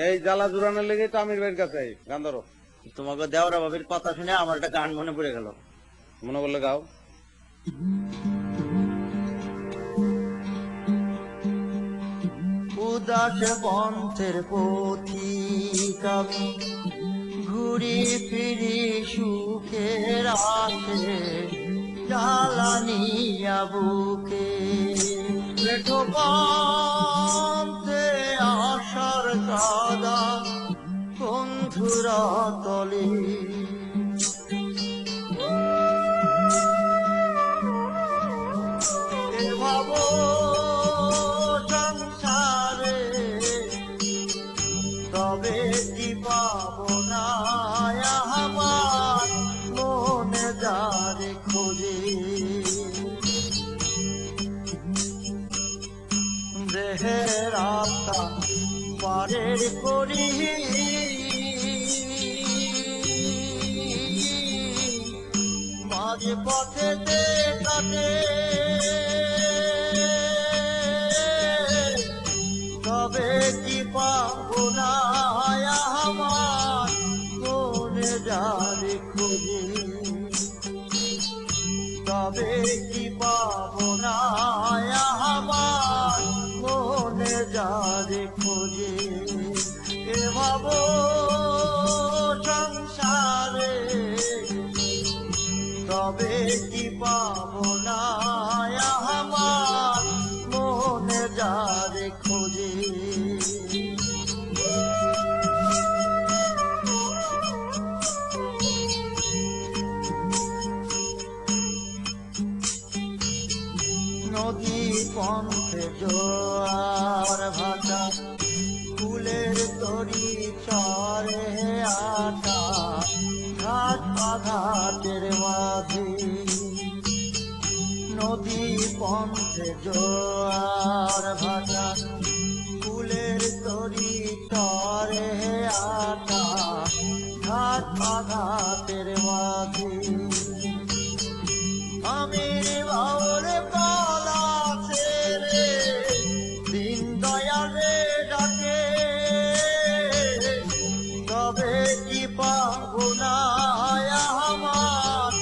এই জ্বালা জোরানোর লেগে তো আমির ভাইয়ের কাছে গান ধরো। তোমাকে দেওরা বাবির কথা শুনে আমার একটা গান মনে পড়ে গেল। মনে করলে গাও। উদাস পন্থের পথিক আমি ঘুরি ফিরি সুখের আশে জ্বালানিয়া বুকে পেটো পন্থে আশার কাদা বন্ধুরা তলে ভাবো সংসারে তবে কি পাবো না আমার মনে যারে খোঁজে দেহের আত্মা পারের করি মাঝে পথে কাটে তবে কি পাবো না আমার মনে যারে খোঁজে তবে কি পাবো না আমার মনে যারে খোঁজে এ ভাবো সংসারে তবে কি পাবো না আমার মনে যারে খোঁজে নদী পন্থে জোয়ার ভাটা ফুলের তরি চরে আটা ঘাট আঘাটের মাঝে নদী পন্থে জোয়ার ভাটা ফুলের তরি চরে আটা ঘাট আঘাটের মাঝে আমি বাউল পালা ছেড়ে দিন দয়ালে ডাকে তবে কি পাবো না আমার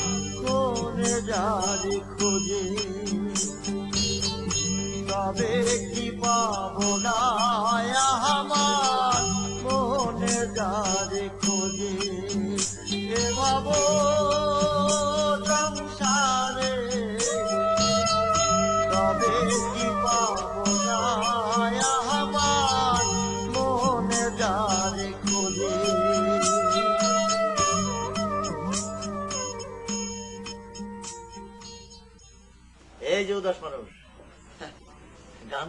মনে যারে খোঁজে তবে কি পাবো না আমার মনে যারে খোঁজে এ ভাবো সংসারে তবে কি পাবো না আমার মনে যারে খোঁজে এই যে উদাস মানুষ গান